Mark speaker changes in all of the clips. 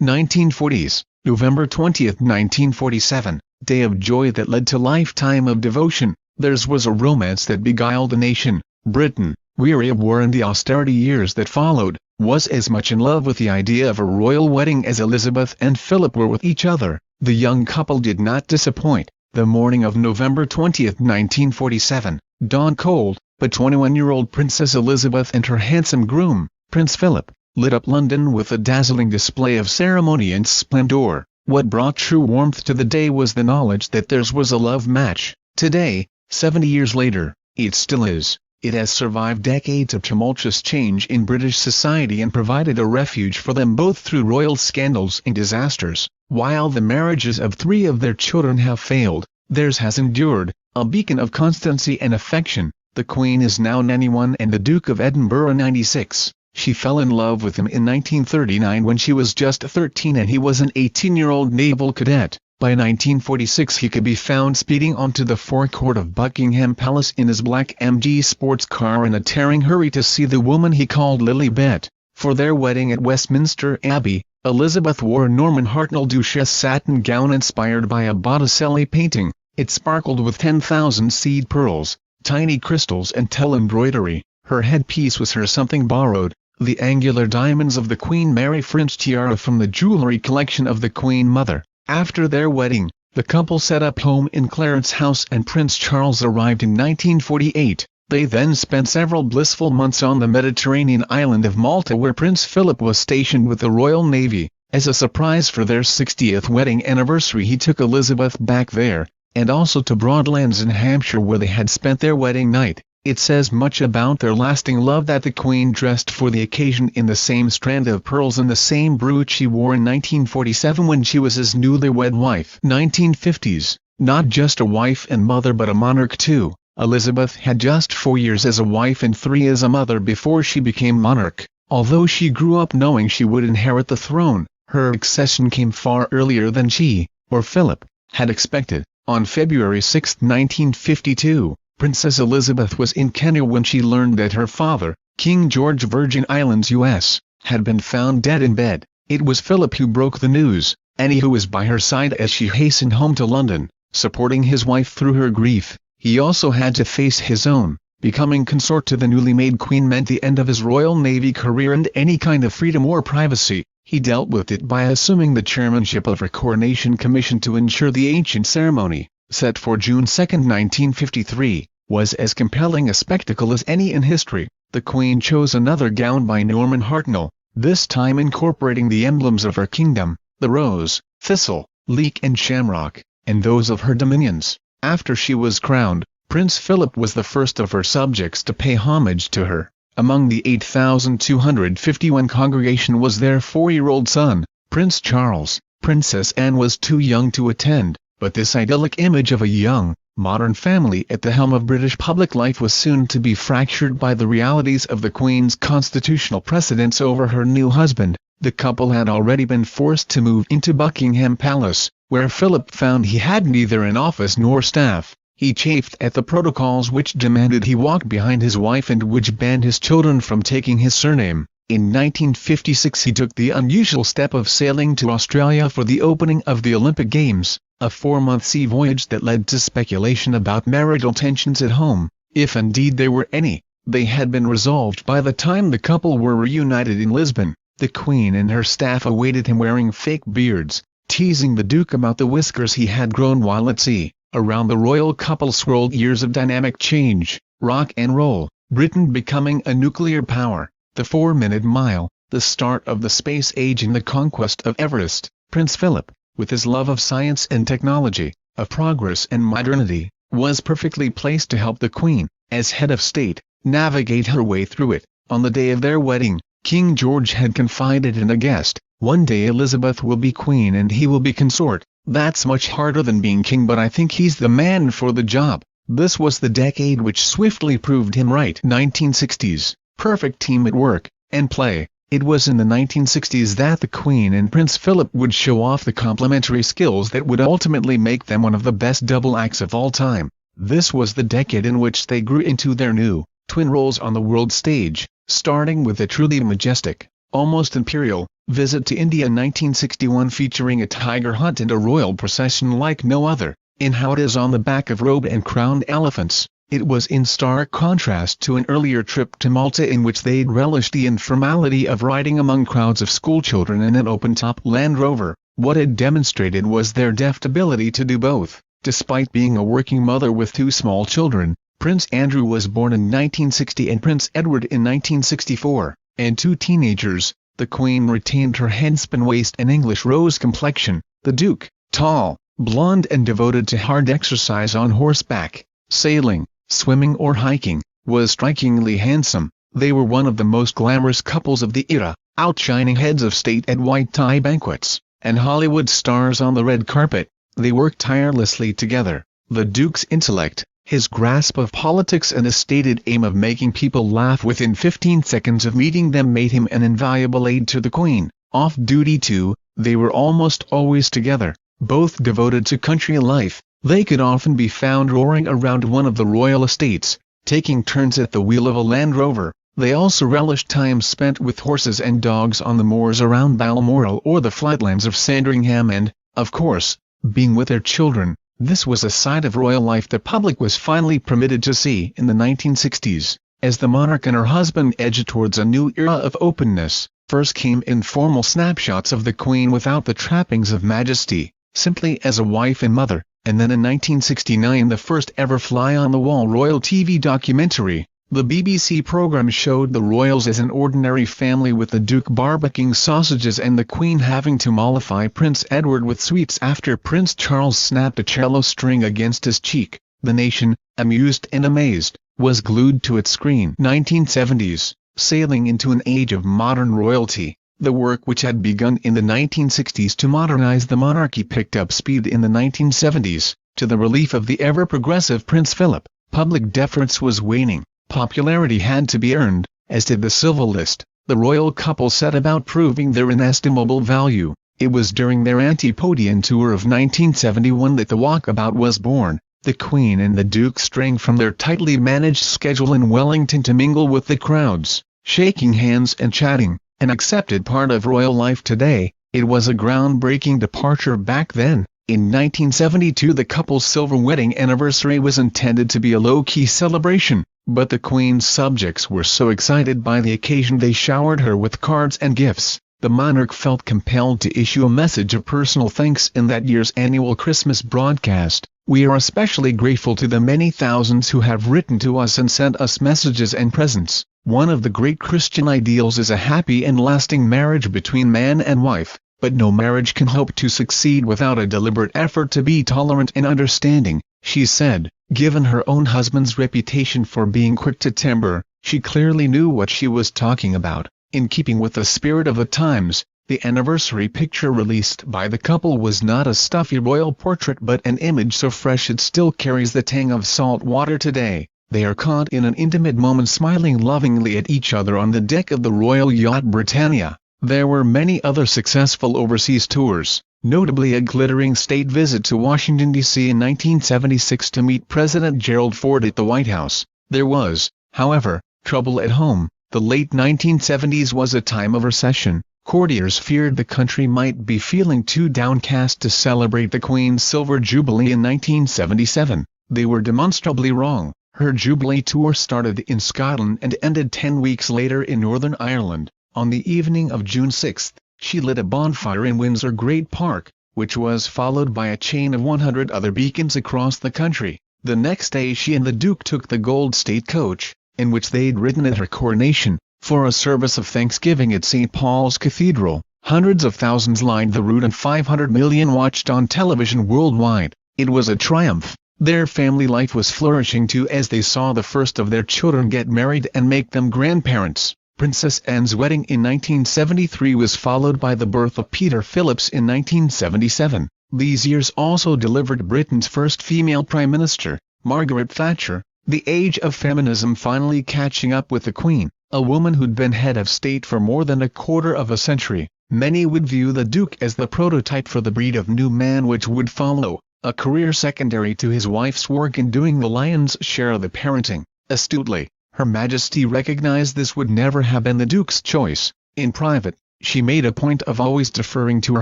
Speaker 1: 1940s, November 20, 1947, day of joy that led to lifetime of devotion. Theirs was a romance that beguiled the nation. Britain, weary of war and the austerity years that followed, was as much in love with the idea of a royal wedding as Elizabeth and Philip were with each other. The young couple did not disappoint. The morning of November 20, 1947, dawned cold, but 21-year-old Princess Elizabeth and her handsome groom, Prince Philip, lit up London with a dazzling display of ceremony and splendor. What brought true warmth to the day was the knowledge that theirs was a love match. Today, 70 years later, it still is. It has survived decades of tumultuous change in British society and provided a refuge for them both through royal scandals and disasters. While the marriages of 3 of their children have failed, theirs has endured, a beacon of constancy and affection. The Queen is now 91 and the Duke of Edinburgh 96. She fell in love with him in 1939 when she was just 13 and he was an 18-year-old naval cadet. By 1946 he could be found speeding onto the forecourt of Buckingham Palace in his black MG sports car in a tearing hurry to see the woman he called Lilibet. For their wedding at Westminster Abbey, Elizabeth wore a Norman Hartnell Duchess satin gown inspired by a Botticelli painting. It sparkled with 10,000 seed pearls, tiny crystals and tulle embroidery. Her headpiece was her something borrowed, the angular diamonds of the Queen Mary French tiara from the jewelry collection of the Queen Mother. After their wedding, the couple set up home in Clarence House and Prince Charles arrived in 1948. They then spent several blissful months on the Mediterranean island of Malta where Prince Philip was stationed with the Royal Navy. As a surprise for their 60th wedding anniversary he took Elizabeth back there, and also to Broadlands in Hampshire where they had spent their wedding night. It says much about their lasting love that the Queen dressed for the occasion in the same strand of pearls and the same brooch she wore in 1947 when she was his newlywed wife. 1950s, not just a wife and mother but a monarch too. Elizabeth had just 4 years as a wife and 3 as a mother before she became monarch. Although she grew up knowing she would inherit the throne, her accession came far earlier than she, or Philip, had expected. On February 6, 1952, Princess Elizabeth was in Kenya when she learned that her father, King George Virgin Islands U.S., had been found dead in bed. It was Philip who broke the news, and he who was by her side as she hastened home to London, supporting his wife through her grief. He also had to face his own. Becoming consort to the newly made Queen meant the end of his Royal Navy career and any kind of freedom or privacy. He dealt with it by assuming the chairmanship of a Coronation Commission to ensure the ancient ceremony, set for June 2, 1953, was as compelling a spectacle as any in history. The Queen chose another gown by Norman Hartnell, this time incorporating the emblems of her kingdom, the rose, thistle, leek and shamrock, and those of her dominions. After she was crowned, Prince Philip was the first of her subjects to pay homage to her. Among the 8,251 congregation was their 4-year-old son, Prince Charles. Princess Anne was too young to attend, but this idyllic image of a young, modern family at the helm of British public life was soon to be fractured by the realities of the Queen's constitutional precedence over her new husband. The couple had already been forced to move into Buckingham Palace, where Philip found he had neither an office nor staff. He chafed at the protocols which demanded he walk behind his wife and which banned his children from taking his surname. In 1956 he took the unusual step of sailing to Australia for the opening of the Olympic Games, a 4-month sea voyage that led to speculation about marital tensions at home. If indeed there were any, they had been resolved by the time the couple were reunited in Lisbon. The Queen and her staff awaited him wearing fake beards, teasing the Duke about the whiskers he had grown while at sea. Around the royal couple swirled years of dynamic change, rock and roll, Britain becoming a nuclear power, the 4-minute mile, the start of the space age and the conquest of Everest. Prince Philip, with his love of science and technology, of progress and modernity, was perfectly placed to help the Queen, as head of state, navigate her way through it. On the day of their wedding, King George had confided in a guest, "One day Elizabeth will be Queen and he will be consort. That's much harder than being king, but I think he's the man for the job." This was the decade which swiftly proved him right. 1960s, perfect team at work and play. It was in the 1960s that the Queen and Prince Philip would show off the complementary skills that would ultimately make them one of the best double acts of all time. This was the decade in which they grew into their new, twin roles on the world stage, starting with the truly majestic, Almost Imperial, visit to India 1961 featuring a tiger hunt and a royal procession like no other, in howdahs on the back of robed and crowned elephants. It was in stark contrast to an earlier trip to Malta in which they'd relished the informality of riding among crowds of schoolchildren in an open-top Land Rover. What it demonstrated was their deft ability to do both. Despite being a working mother with 2 small children, Prince Andrew was born in 1960 and Prince Edward in 1964, and 2 teenagers. The Queen retained her headspin waist and English rose complexion. The Duke, tall, blonde and devoted to hard exercise on horseback, sailing, swimming or hiking, was strikingly handsome. They were one of the most glamorous couples of the era, outshining heads of state at white tie banquets, and Hollywood stars on the red carpet. They worked tirelessly together. The Duke's intellect, his grasp of politics and his stated aim of making people laugh within 15 seconds of meeting them made him an invaluable aid to the Queen. Off duty too, they were almost always together, both devoted to country life. They could often be found roaring around one of the royal estates, taking turns at the wheel of a Land Rover. They also relished time spent with horses and dogs on the moors around Balmoral or the flatlands of Sandringham and, of course, being with their children. This was a side of royal life the public was finally permitted to see in the 1960s, as the monarch and her husband edged towards a new era of openness. First came informal snapshots of the Queen without the trappings of majesty, simply as a wife and mother, and then in 1969 the first ever fly-on-the-wall royal TV documentary. The BBC programme showed the royals as an ordinary family with the Duke barbecuing sausages and the Queen having to mollify Prince Edward with sweets after Prince Charles snapped a cello string against his cheek. The nation, amused and amazed, was glued to its screen. 1970s, sailing into an age of modern royalty. The work which had begun in the 1960s to modernize the monarchy picked up speed in the 1970s. To the relief of the ever-progressive Prince Philip, public deference was waning. Popularity had to be earned, as did the civil list. The royal couple set about proving their inestimable value. It was during their Antipodean tour of 1971 that the Walkabout was born. The Queen and the Duke straying from their tightly managed schedule in Wellington to mingle with the crowds, shaking hands and chatting, an accepted part of royal life today. It was a groundbreaking departure back then. In 1972 the couple's silver wedding anniversary was intended to be a low-key celebration, but the Queen's subjects were so excited by the occasion they showered her with cards and gifts. The monarch felt compelled to issue a message of personal thanks in that year's annual Christmas broadcast. We are especially grateful to the many thousands who have written to us and sent us messages and presents. One of the great Christian ideals is a happy and lasting marriage between man and wife, but no marriage can hope to succeed without a deliberate effort to be tolerant and understanding, she said. Given her own husband's reputation for being quick to temper, she clearly knew what she was talking about. In keeping with the spirit of the times, the anniversary picture released by the couple was not a stuffy royal portrait but an image so fresh it still carries the tang of salt water today. They are caught in an intimate moment smiling lovingly at each other on the deck of the royal yacht Britannia. There were many other successful overseas tours, notably a glittering state visit to Washington, D.C. in 1976 to meet President Gerald Ford at the White House. There was, however, trouble at home. The late 1970s was a time of recession. Courtiers feared the country might be feeling too downcast to celebrate the Queen's Silver Jubilee in 1977. They were demonstrably wrong. Her Jubilee tour started in Scotland and ended 10 weeks later in Northern Ireland. On the evening of June 6, she lit a bonfire in Windsor Great Park, which was followed by a chain of 100 other beacons across the country. The next day she and the Duke took the Gold State coach, in which they'd ridden at her coronation, for a service of thanksgiving at St. Paul's Cathedral. Hundreds of thousands lined the route and 500 million watched on television worldwide. It was a triumph. Their family life was flourishing too as they saw the first of their children get married and make them grandparents. Princess Anne's wedding in 1973 was followed by the birth of Peter Phillips in 1977. These years also delivered Britain's first female Prime Minister, Margaret Thatcher, the age of feminism finally catching up with the Queen, a woman who'd been head of state for more than a quarter of a century. Many would view the Duke as the prototype for the breed of new man which would follow, a career secondary to his wife's work in doing the lion's share of the parenting. Astutely, Her Majesty recognized this would never have been the Duke's choice. In private, she made a point of always deferring to her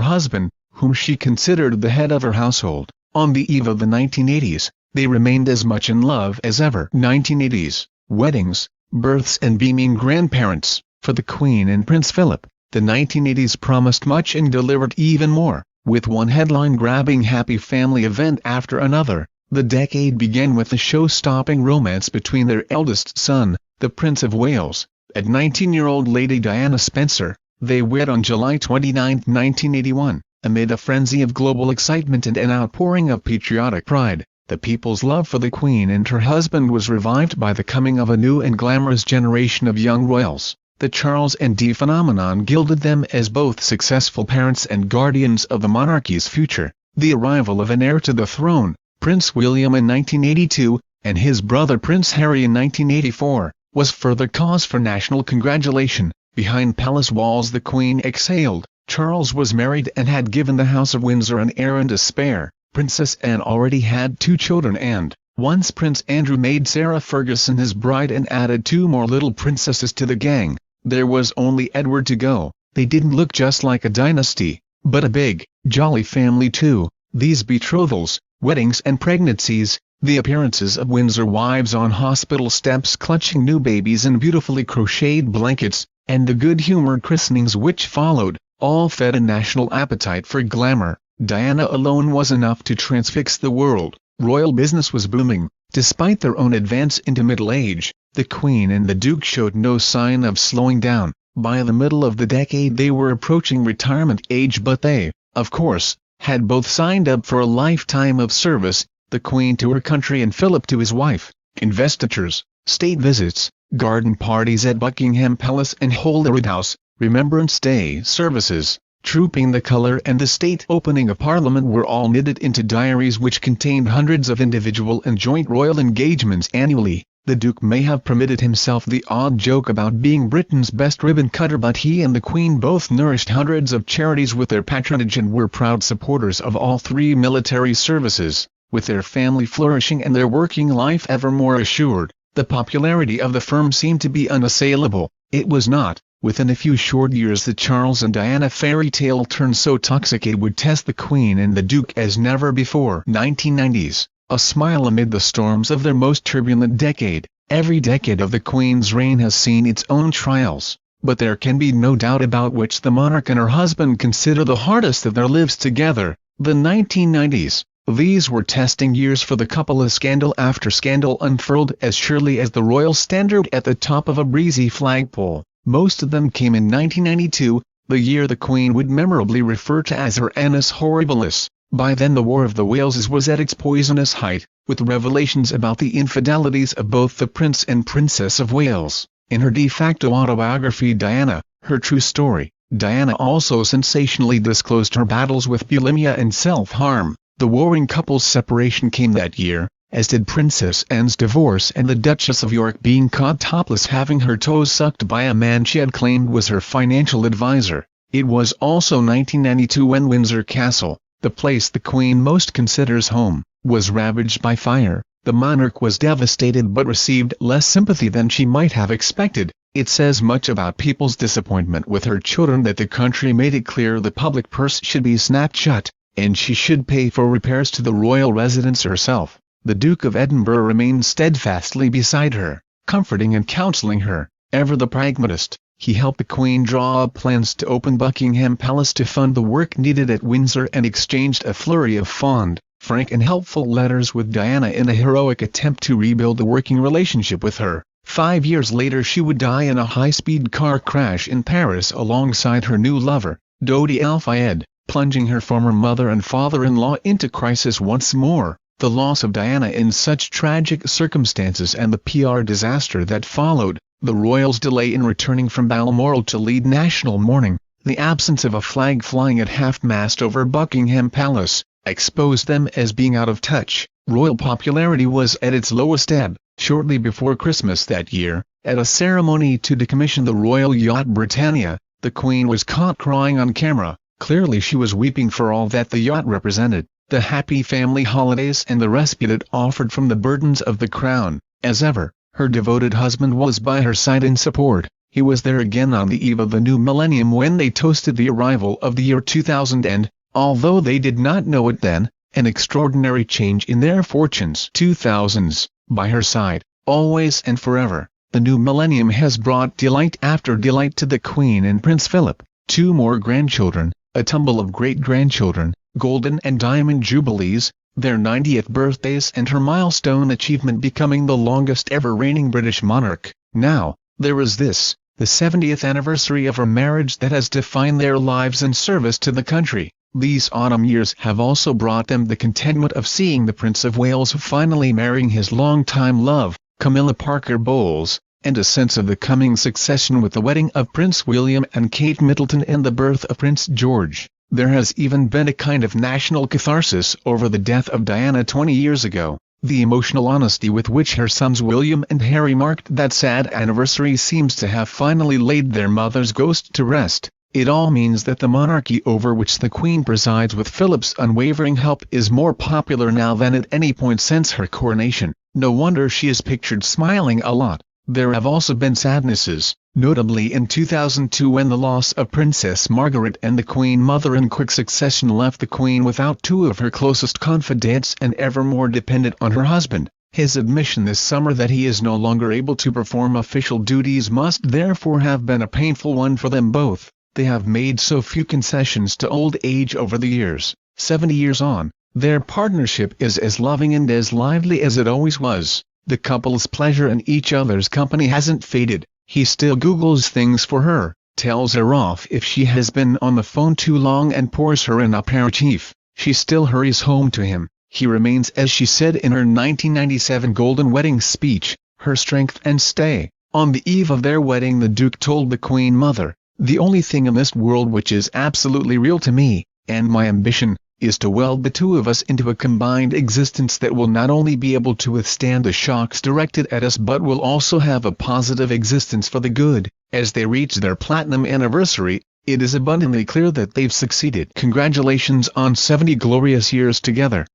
Speaker 1: husband, whom she considered the head of her household. On the eve of the 1980s, they remained as much in love as ever. 1980s, weddings, births and beaming grandparents. For the Queen and Prince Philip, the 1980s promised much and delivered even more. With one headline-grabbing happy family event after another, the decade began with a show-stopping romance between their eldest son, the Prince of Wales, and 19-year-old Lady Diana Spencer. They wed on July 29, 1981, amid a frenzy of global excitement and an outpouring of patriotic pride. The people's love for the Queen and her husband was revived by the coming of a new and glamorous generation of young royals. The Charles and Di phenomenon gilded them as both successful parents and guardians of the monarchy's future. The arrival of an heir to the throne, Prince William in 1982, and his brother Prince Harry in 1984, was further cause for national congratulation. Behind palace walls the Queen exhaled. Charles was married and had given the House of Windsor an heir and a spare. Princess Anne already had 2 children and, once Prince Andrew made Sarah Ferguson his bride and added 2 more little princesses to the gang, there was only Edward to go. They didn't look just like a dynasty, but a big, jolly family too. These betrothals, weddings and pregnancies, the appearances of Windsor wives on hospital steps clutching new babies in beautifully crocheted blankets, and the good-humored christenings which followed, all fed a national appetite for glamour. Diana alone was enough to transfix the world. Royal business was booming. Despite their own advance into middle age, the Queen and the Duke showed no sign of slowing down. By the middle of the decade they were approaching retirement age, but they, of course, had both signed up for a lifetime of service, the Queen to her country and Philip to his wife. Investitures, state visits, garden parties at Buckingham Palace and Holyrood House, Remembrance Day services, Trooping the Colour and the state opening of Parliament were all knitted into diaries which contained hundreds of individual and joint royal engagements annually. The Duke may have permitted himself the odd joke about being Britain's best ribbon cutter, but he and the Queen both nourished hundreds of charities with their patronage and were proud supporters of all 3 military services. With their family flourishing and their working life ever more assured, the popularity of the firm seemed to be unassailable. It was not. Within a few short years the Charles and Diana fairy tale turned so toxic it would test the Queen and the Duke as never before. 1990s, a smile amid the storms of their most turbulent decade. Every decade of the Queen's reign has seen its own trials, but there can be no doubt about which the monarch and her husband consider the hardest of their lives together. The 1990s. These were testing years for the couple as scandal after scandal unfurled as surely as the royal standard at the top of a breezy flagpole. Most of them came in 1992, the year the Queen would memorably refer to as her annus horribilis. By then the War of the Waleses was at its poisonous height, with revelations about the infidelities of both the Prince and Princess of Wales. In her de facto autobiography Diana, Her True Story, Diana also sensationally disclosed her battles with bulimia and self-harm. The warring couple's separation came that year, as did Princess Anne's divorce and the Duchess of York being caught topless having her toes sucked by a man she had claimed was her financial advisor. It was also 1992 when Windsor Castle, the place the Queen most considers home, was ravaged by fire. The monarch was devastated but received less sympathy than she might have expected. It says much about people's disappointment with her children that the country made it clear the public purse should be snapped shut, and she should pay for repairs to the royal residence herself. The Duke of Edinburgh remained steadfastly beside her, comforting and counselling her. Ever the pragmatist, he helped the Queen draw up plans to open Buckingham Palace to fund the work needed at Windsor and exchanged a flurry of fond, frank and helpful letters with Diana in a heroic attempt to rebuild a working relationship with her. 5 years later she would die in a high-speed car crash in Paris alongside her new lover, Dodi Al-Fayed, plunging her former mother and father-in-law into crisis once more. The loss of Diana in such tragic circumstances and the PR disaster that followed, the royals' delay in returning from Balmoral to lead national mourning, the absence of a flag flying at half-mast over Buckingham Palace, exposed them as being out of touch. Royal popularity was at its lowest ebb. Shortly before Christmas that year, at a ceremony to decommission the royal yacht Britannia, the Queen was caught crying on camera. Clearly she was weeping for all that the yacht represented, the happy family holidays and the respite it offered from the burdens of the crown. As ever, her devoted husband was by her side in support. He was there again on the eve of the new millennium when they toasted the arrival of the year 2000 and, although they did not know it then, an extraordinary change in their fortunes. 2000s, by her side, always and forever, the new millennium has brought delight after delight to the Queen and Prince Philip, 2 more grandchildren, a tumble of great-grandchildren, golden and diamond jubilees, their 90th birthdays and her milestone achievement becoming the longest ever reigning British monarch. Now, there is this, the 70th anniversary of her marriage that has defined their lives and service to the country. These autumn years have also brought them the contentment of seeing the Prince of Wales finally marrying his long-time love, Camilla Parker Bowles, and a sense of the coming succession with the wedding of Prince William and Kate Middleton and the birth of Prince George. There has even been a kind of national catharsis over the death of Diana 20 years ago. The emotional honesty with which her sons William and Harry marked that sad anniversary seems to have finally laid their mother's ghost to rest. It all means that the monarchy over which the Queen presides with Philip's unwavering help is more popular now than at any point since her coronation. No wonder she is pictured smiling a lot. There have also been sadnesses, notably in 2002 when the loss of Princess Margaret and the Queen Mother in quick succession left the Queen without 2 of her closest confidants and ever more dependent on her husband. His admission this summer that he is no longer able to perform official duties must therefore have been a painful one for them both. They have made so few concessions to old age over the years. 70 years on, their partnership is as loving and as lively as it always was. The couple's pleasure in each other's company hasn't faded. He still Googles things for her, tells her off if she has been on the phone too long and pours her an aperitif. She still hurries home to him. He remains, as she said in her 1997 Golden Wedding speech, her strength and stay. On the eve of their wedding the Duke told the Queen Mother, "The only thing in this world which is absolutely real to me, and my ambition, is to weld the 2 of us into a combined existence that will not only be able to withstand the shocks directed at us but will also have a positive existence for the good." As they reach their platinum anniversary, it is abundantly clear that they've succeeded. Congratulations on 70 glorious years together.